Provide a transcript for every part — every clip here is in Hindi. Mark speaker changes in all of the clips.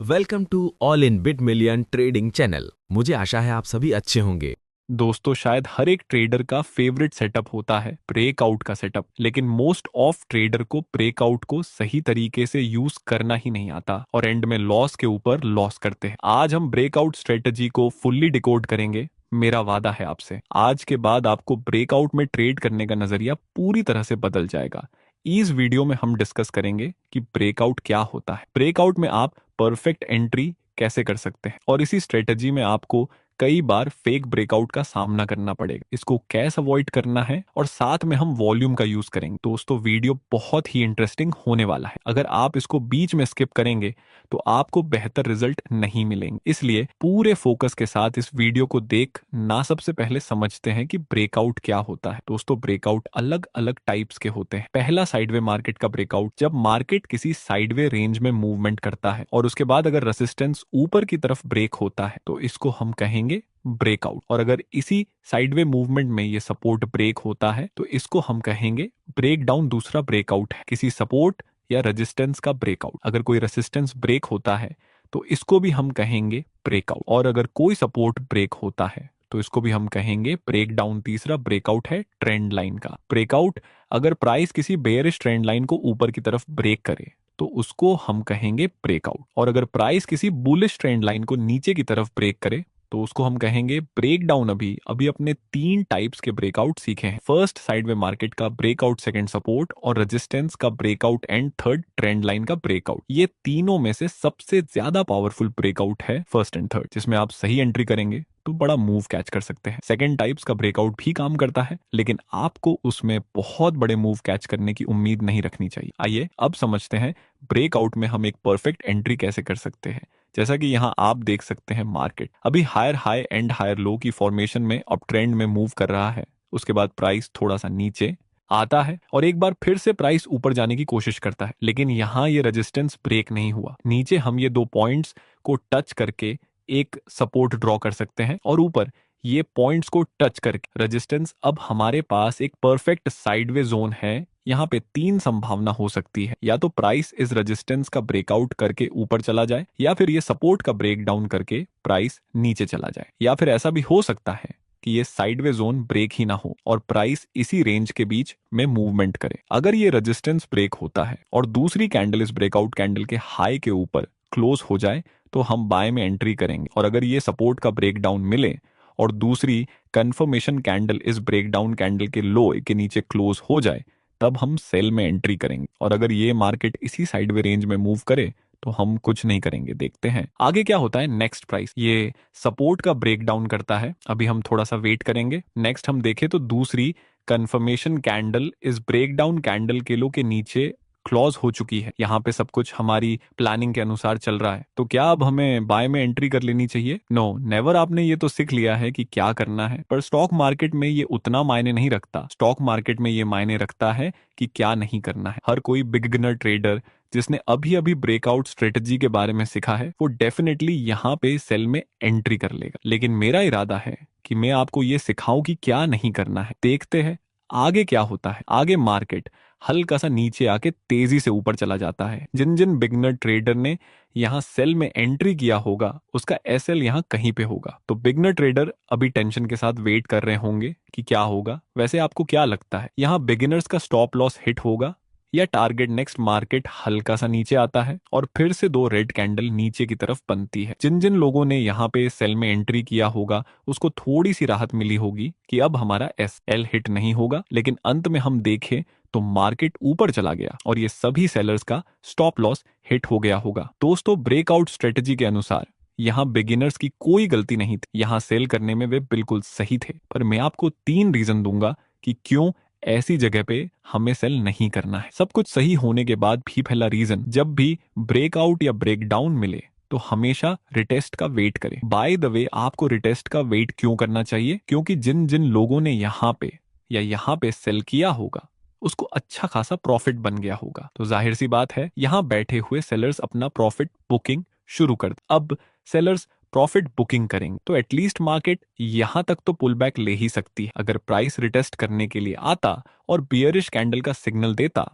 Speaker 1: Welcome to all in bit million trading channel. मुझे आशा है आप सभी अच्छे होंगे।
Speaker 2: दोस्तों, शायद हर एक ट्रेडर का फेवरेट सेटअप होता है ब्रेकआउट का सेटअप, लेकिन मोस्ट ऑफ ट्रेडर को ब्रेकआउट को सही तरीके से यूज करना ही नहीं आता और एंड में लॉस के ऊपर लॉस करते हैं। आज हम ब्रेकआउट स्ट्रेटजी को फुल्ली डिकोड करेंगे। मेरा वादा है आपसे, आज के बाद आपको ब्रेकआउट में ट्रेड करने का नजरिया पूरी तरह से बदल जाएगा। इस वीडियो में हम डिस्कस करेंगे कि ब्रेकआउट क्या होता है, ब्रेकआउट में आप परफेक्ट एंट्री कैसे कर सकते हैं और इसी स्ट्रेटजी में आपको कई बार फेक ब्रेकआउट का सामना करना पड़ेगा, इसको कैसे अवॉइड करना है और साथ में हम वॉल्यूम का यूज करेंगे। दोस्तों, वीडियो बहुत ही इंटरेस्टिंग होने वाला है। अगर आप इसको बीच में स्किप करेंगे तो आपको बेहतर रिजल्ट नहीं मिलेंगे, इसलिए पूरे फोकस के साथ इस वीडियो को देख ना सबसे पहले समझते हैं कि ब्रेकआउट क्या होता है। दोस्तों, ब्रेकआउट अलग अलग टाइप्स के होते हैं। पहला साइडवे मार्केट का ब्रेकआउट, जब मार्केट किसी साइडवे रेंज में मूवमेंट करता है और उसके बाद अगर रेसिस्टेंस ऊपर की तरफ ब्रेक होता है तो इसको हम कहेंगे ब्रेकआउट। और अगर इसी साइडवे मूवमेंट में ये सपोर्ट ब्रेक होता है तो इसको हम कहेंगे ब्रेक डाउन। दूसरा ब्रेकआउट है किसी सपोर्ट या रेजिस्टेंस का ब्रेकआउट। अगर कोई रेजिस्टेंस ब्रेक होता है तो इसको भी हम कहेंगे ब्रेकआउट, और अगर कोई सपोर्ट ब्रेक होता है तो इसको भी हम कहेंगे ब्रेक डाउन। तीसरा ब्रेकआउट है ट्रेंड लाइन का ब्रेकआउट। अगर प्राइस किसी बेयरिश ट्रेंड लाइन को ऊपर की तरफ ब्रेक करे तो उसको हम कहेंगे ब्रेकआउट, और अगर प्राइस किसी बुलिश ट्रेंड लाइन को नीचे की तरफ ब्रेक करे तो उसको हम कहेंगे ब्रेक डाउन। अभी अभी अपने 3 टाइप्स के ब्रेकआउट सीखे हैं। फर्स्ट साइडवे मार्केट का ब्रेकआउट, सेकंड सपोर्ट और रेजिस्टेंस का breakout and third trend line का ब्रेकआउट। ये तीनों में से सबसे ज्यादा पावरफुल ब्रेकआउट है फर्स्ट एंड थर्ड, जिसमें आप सही एंट्री करेंगे तो बड़ा मूव कैच कर सकते हैं। सेकंड टाइप्स का ब्रेकआउट भी काम करता है, लेकिन आपको उसमें बहुत बड़े मूव कैच करने की उम्मीद नहीं रखनी चाहिए। आइए अब समझते हैं ब्रेकआउट में हम एक परफेक्ट एंट्री कैसे कर सकते हैं। जैसा कि यहाँ आप देख सकते हैं, मार्केट अभी higher high and higher low की फॉर्मेशन में अप ट्रेंड में मूव कर रहा है। उसके बाद प्राइस थोड़ा सा नीचे आता है और एक बार फिर से प्राइस ऊपर जाने की कोशिश करता है, लेकिन यहाँ ये रेजिस्टेंस ब्रेक नहीं हुआ। नीचे हम ये 2 पॉइंट्स को टच करके एक सपोर्ट ड्रॉ कर सकते हैं और ऊपर ये पॉइंट्स को टच करके रेजिस्टेंस। अब हमारे पास एक परफेक्ट साइडवे जोन है। यहाँ पे 3 संभावना हो सकती है, या तो प्राइस इस रेजिस्टेंस का ब्रेकआउट करके ऊपर चला जाए, या फिर ये सपोर्ट का ब्रेक डाउन करके प्राइस नीचे चला जाए, या फिर ऐसा भी हो सकता है कि ये साइडवे जोन ब्रेक ही ना हो और प्राइस इसी रेंज के बीच में मूवमेंट करे। अगर ये रेजिस्टेंस ब्रेक होता है और दूसरी कैंडल इस ब्रेकआउट कैंडल के हाई के ऊपर क्लोज हो जाए तो हम बाय में एंट्री करेंगे, और अगर ये सपोर्ट का ब्रेकडाउन मिले और दूसरी कंफर्मेशन कैंडल इस ब्रेकडाउन कैंडल के लो के नीचे क्लोज हो जाए तब हम सेल में एंट्री करेंगे। और अगर ये मार्केट इसी साइडवे रेंज में मूव करे तो हम कुछ नहीं करेंगे। देखते हैं आगे क्या होता है। नेक्स्ट प्राइस ये सपोर्ट का ब्रेकडाउन करता है, अभी हम थोड़ा सा वेट करेंगे। नेक्स्ट हम देखें तो दूसरी कंफर्मेशन कैंडल इस ब्रेकडाउन कैंडल के लो के नीचे क्लोज हो चुकी है। यहाँ पे सब कुछ हमारी प्लानिंग के अनुसार चल रहा है, तो क्या अब हमें बाय में एंट्री कर लेनी चाहिए? No never. आपने ये तो सीख लिया है कि क्या करना है, पर स्टॉक मार्केट में ये उतना मायने नहीं रखता। स्टॉक मार्केट में ये मायने रखता है कि क्या नहीं करना है। हर कोई बिगिनर ट्रेडर जिसने अभी अभी ब्रेकआउट स्ट्रेटजी के बारे में सीखा है वो डेफिनेटली यहाँ पे सेल में एंट्री कर लेगा, लेकिन मेरा इरादा है कि मैं आपको ये सिखाऊं कि क्या नहीं करना है। देखते हैं आगे क्या होता है। आगे मार्केट हल्का सा नीचे आके तेजी से ऊपर चला जाता है। जिन जिन बिगनर ट्रेडर ने यहाँ सेल में एंट्री किया होगा उसका एसएल यहाँ कहीं पे होगा, तो बिगनर ट्रेडर अभी टेंशन के साथ वेट कर रहे होंगे कि क्या होगा। वैसे आपको क्या लगता है, यहाँ बिगिनर्स का स्टॉप लॉस हिट होगा या टारगेट? नेक्स्ट मार्केट हल्का सा नीचे आता है और फिर से 2 रेड कैंडल नीचे की तरफ बनती है। जिन जिन लोगों ने यहाँ पे सेल में एंट्री किया होगा उसको थोड़ी सी राहत मिली होगी कि अब हमारा एसएल हिट नहीं होगा, लेकिन अंत में हम देखें तो मार्केट ऊपर चला गया और ये सभी सेलर्स का स्टॉप लॉस हिट हो गया होगा। दोस्तों, ब्रेकआउट स्ट्रेटजी के अनुसार यहाँ बिगिनर्स की कोई गलती नहीं थी, यहाँ सेल करने में वे बिल्कुल सही थे। पर मैं आपको 3 रीजन दूंगा कि क्यों ऐसी जगह पे हमें सेल नहीं करना है। सब कुछ सही होने के बाद भी पहला रीजन, जब भी ब्रेकआउट या ब्रेकडाउन मिले तो हमेशा रिटेस्ट का वेट करें। बाय द वे, आपको रिटेस्ट का वेट क्यों करना चाहिए? क्योंकि जिन जिन लोगों ने यहाँ पे या यहाँ पे सेल किया होगा उसको अच्छा खासा प्रॉफिट बन गया होगा, तो जाहिर सी बात है यहाँ बैठे हुए सेलर्स अपना प्रॉफिट बुकिंग शुरू कर। अब सेलर्स प्रॉफिट बुकिंग करेंगे तो एटलीस्ट मार्केट यहां तक तो पुल बैक ले ही सकती है। अगर प्राइस रिटेस्ट करने के लिए आता और बियरिश कैंडल का सिग्नल देता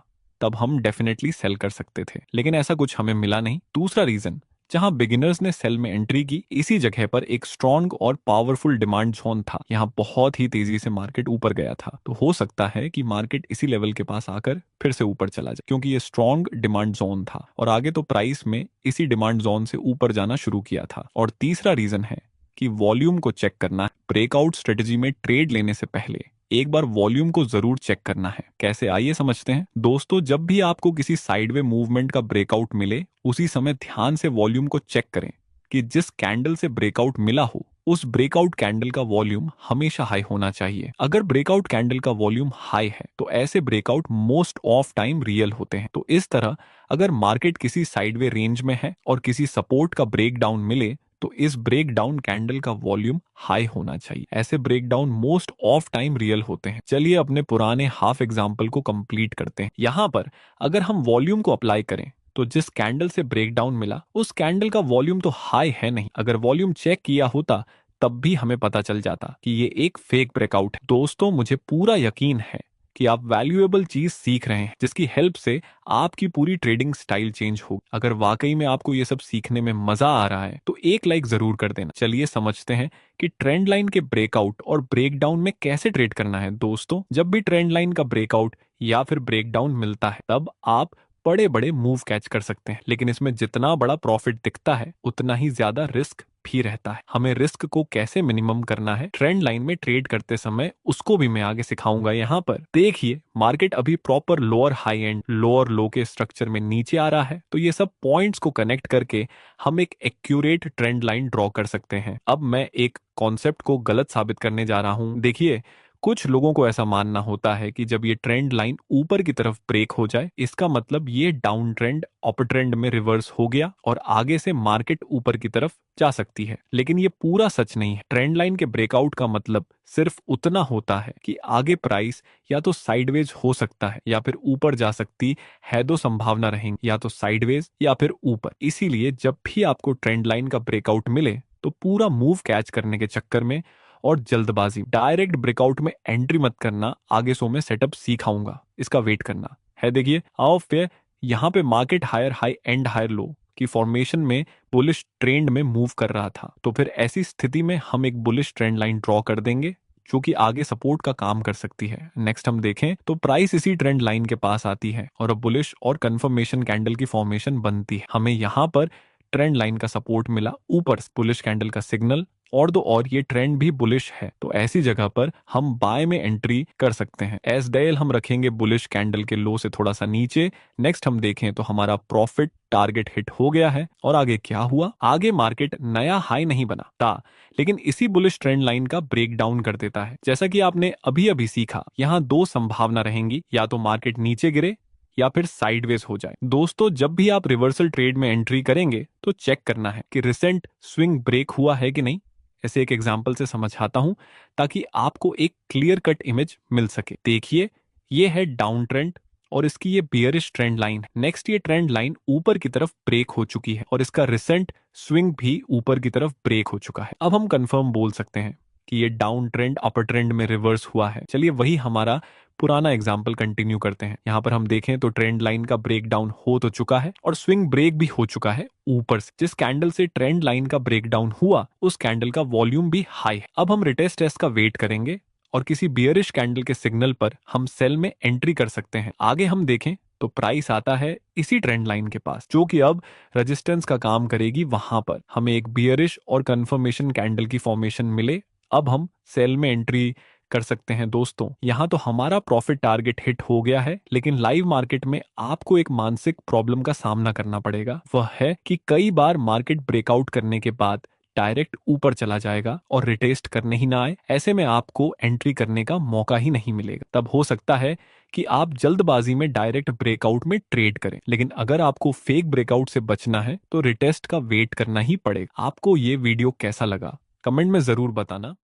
Speaker 2: तब हम डेफिनेटली सेल कर सकते थे, लेकिन ऐसा कुछ हमें मिला नहीं। दूसरा रीजन, जहां बिगिनर्स ने सेल में एंट्री की। इसी जगह पर एक स्ट्रॉन्ग और पावरफुल डिमांड जोन था। यहां बहुत ही तेजी से मार्केट ऊपर गया था। तो हो सकता है कि मार्केट इसी लेवल के पास आकर फिर से ऊपर चला जाए, क्योंकि ये स्ट्रॉन्ग डिमांड जोन था और आगे तो प्राइस में इसी डिमांड जोन से ऊपर जाना शुरू किया था। और तीसरा रीजन है कि वॉल्यूम को चेक करना है। ब्रेकआउट स्ट्रेटजी में ट्रेड लेने से पहले एक बार वॉल्यूम को जरूर चेक करना है। कैसे, आइए समझते हैं। दोस्तों, जब भी आपको किसी साइडवे मूवमेंट का ब्रेकआउट मिले, उसी समय ध्यान से वॉल्यूम को चेक करें कि जिस कैंडल से ब्रेकआउट मिला हो, उस ब्रेकआउट कैंडल का वॉल्यूम हमेशा हाई होना चाहिए। अगर ब्रेकआउट कैंडल का वॉल्यूम हाई है तो ऐसे breakout most of time real होते हैं। तो इस तरह अगर मार्केट किसी साइडवे रेंज में है और किसी सपोर्ट का ब्रेकडाउन मिले, तो इस ब्रेकडाउन कैंडल का वॉल्यूम हाई होना चाहिए। ऐसे breakdown most of time real होते हैं। चलिए अपने पुराने हाफ एग्जाम्पल को कंप्लीट करते हैं। यहां पर अगर हम वॉल्यूम को अप्लाई करें तो जिस कैंडल से ब्रेकडाउन मिला, उस कैंडल का वॉल्यूम तो हाई है नहीं। अगर वॉल्यूम चेक किया होता तब भी हमें पता चल जाता कि ये एक फेक ब्रेकआउट है। दोस्तों, मुझे पूरा यकीन है कि आप वैल्यूएबल चीज सीख रहे हैं, जिसकी हेल्प से आपकी पूरी ट्रेडिंग स्टाइल चेंज होगी। अगर वाकई में आपको ये सब सीखने में मजा आ रहा है तो एक लाइक जरूर कर देना। चलिए समझते हैं कि ट्रेंड लाइन के ब्रेकआउट और ब्रेकडाउन में कैसे ट्रेड करना है। दोस्तों, जब भी ट्रेंड लाइन का ब्रेकआउट या फिर ब्रेकडाउन मिलता है, तब आप बड़े बड़े मूव कैच कर सकते हैं, लेकिन इसमें जितना बड़ा प्रॉफिट दिखता है उतना ही ज्यादा रिस्क भी रहता है। हमें रिस्क को कैसे मिनिमम करना है ट्रेंड लाइन में ट्रेड करते समय, उसको भी मैं आगे सिखाऊंगा। यहाँ पर देखिए, मार्केट अभी proper lower high and lower लो के स्ट्रक्चर में नीचे आ रहा है। तो ये सब पॉइंट्स को कनेक्ट करके हम एक एक्यूरेट ट्रेंड लाइन ड्रॉ कर सकते हैं। अब मैं एक कॉन्सेप्ट को गलत साबित करने जा रहा हूं। देखिए, कुछ लोगों को ऐसा मानना होता है कि जब ये ट्रेंड लाइन ऊपर की तरफ ब्रेक हो जाए, इसका मतलब ये डाउन ट्रेंड अपर ट्रेंड में रिवर्स हो गया और आगे से मार्केट ऊपर की तरफ जा सकती है। लेकिन ये पूरा सच नहीं है। ट्रेंड लाइन के ब्रेकआउट का मतलब सिर्फ उतना होता है कि आगे प्राइस या तो साइडवेज हो सकता है या फिर ऊपर जा सकती है। दो संभावना रहेंगी, या तो साइडवेज या फिर ऊपर। इसीलिए जब भी आपको ट्रेंड लाइन का ब्रेकआउट मिले तो पूरा मूव कैच करने के चक्कर में और जल्दबाजी डायरेक्ट ब्रेकआउट में एंट्री मत करना। आगे सो में सेटअप सिखाऊंगा, इसका वेट करना है। देखिए, आओ फिर यहाँ पे market higher high and higher low की फॉर्मेशन में बुलिश ट्रेंड में मूव कर रहा था। तो फिर ऐसी स्थिति में हम एक बुलिश ट्रेंड लाइन ड्रॉ कर देंगे जो कि आगे सपोर्ट का काम कर सकती है। नेक्स्ट हम देखें तो प्राइस इसी ट्रेंड लाइन के पास आती है और अब बुलिश और कंफर्मेशन कैंडल की फॉर्मेशन बनती है। हमें यहाँ पर ट्रेंड लाइन का सपोर्ट मिला, ऊपर बुलिश कैंडल का सिग्नल, और ये ट्रेंड भी बुलिश है। तो ऐसी जगह पर हम बाय में एंट्री कर सकते हैं। एसडेएल हम रखेंगे बुलिश कैंडल के लो से थोड़ा सा नीचे। नेक्स्ट हम देखें तो हमारा प्रॉफिट टारगेट हिट हो गया है। और आगे क्या हुआ, आगे मार्केट नया हाई नहीं बना था, लेकिन इसी बुलिश ट्रेंड लाइन का ब्रेक डाउन कर देता है। जैसा कि आपने अभी अभी सीखा, यहाँ दो संभावना रहेंगी, या तो मार्केट नीचे गिरे या फिर साइडवेज हो जाए। दोस्तों, जब भी आप रिवर्सल ट्रेड में एंट्री करेंगे तो चेक करना है कि रिसेंट स्विंग ब्रेक हुआ है कि नहीं। ऐसे एक एग्जांपल से समझाता हूं ताकि आपको एक क्लियर कट इमेज मिल सके। देखिए, ये है डाउन ट्रेंड और इसकी ये बियरिश ट्रेंड लाइन है। नेक्स्ट ये ट्रेंड लाइन ऊपर की तरफ ब्रेक हो चुकी है और इसका रिसेंट स्विंग भी ऊपर की तरफ ब्रेक हो चुका है। अब हम कंफर्म बोल सकते हैं कि ये डाउन ट्रेंड अपर ट्रेंड में रिवर्स हुआ है। चलिए वही हमारा पुराना एग्जाम्पल कंटिन्यू करते हैं। यहाँ पर हम देखें तो ट्रेंड लाइन का ब्रेक डाउन हो तो चुका है और स्विंग ब्रेक भी हो चुका है ऊपर से। जिस कैंडल से ट्रेंड लाइन का ब्रेक डाउन हुआ, उस कैंडल का वॉल्यूम भी हाई है। अब हम रिटेस्ट टेस्ट का वेट करेंगे और किसी बियरिश कैंडल के सिग्नल पर हम सेल में एंट्री कर सकते हैं। आगे हम देखें तो प्राइस आता है इसी ट्रेंड लाइन के पास, जो कि अब रेजिस्टेंस का काम करेगी। वहां पर हमें एक बियरिश और कंफर्मेशन कैंडल की फॉर्मेशन मिले, अब हम सेल में एंट्री कर सकते हैं। दोस्तों, यहां तो हमारा प्रॉफिट टारगेट हिट हो गया है, लेकिन लाइव मार्केट में आपको एक मानसिक प्रॉब्लम का सामना करना पड़ेगा। वह है कि कई बार मार्केट ब्रेकआउट करने के बाद डायरेक्ट ऊपर चला जाएगा और रिटेस्ट करने ही ना आए। ऐसे में आपको एंट्री करने का मौका ही नहीं मिलेगा। तब हो सकता है कि आप जल्दबाजी में डायरेक्ट ब्रेकआउट में ट्रेड करें। लेकिन अगर आपको फेक ब्रेकआउट से बचना है तो रिटेस्ट का वेट करना ही पड़ेगा। आपको ये वीडियो कैसा लगा कमेंट में जरूर बताना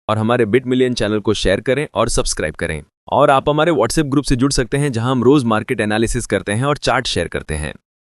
Speaker 1: और हमारे बिट मिलियन चैनल को शेयर करें और सब्सक्राइब करें। और आप हमारे व्हाट्सएप ग्रुप से जुड़ सकते हैं, जहां हम रोज मार्केट एनालिसिस करते हैं और चार्ट शेयर करते हैं।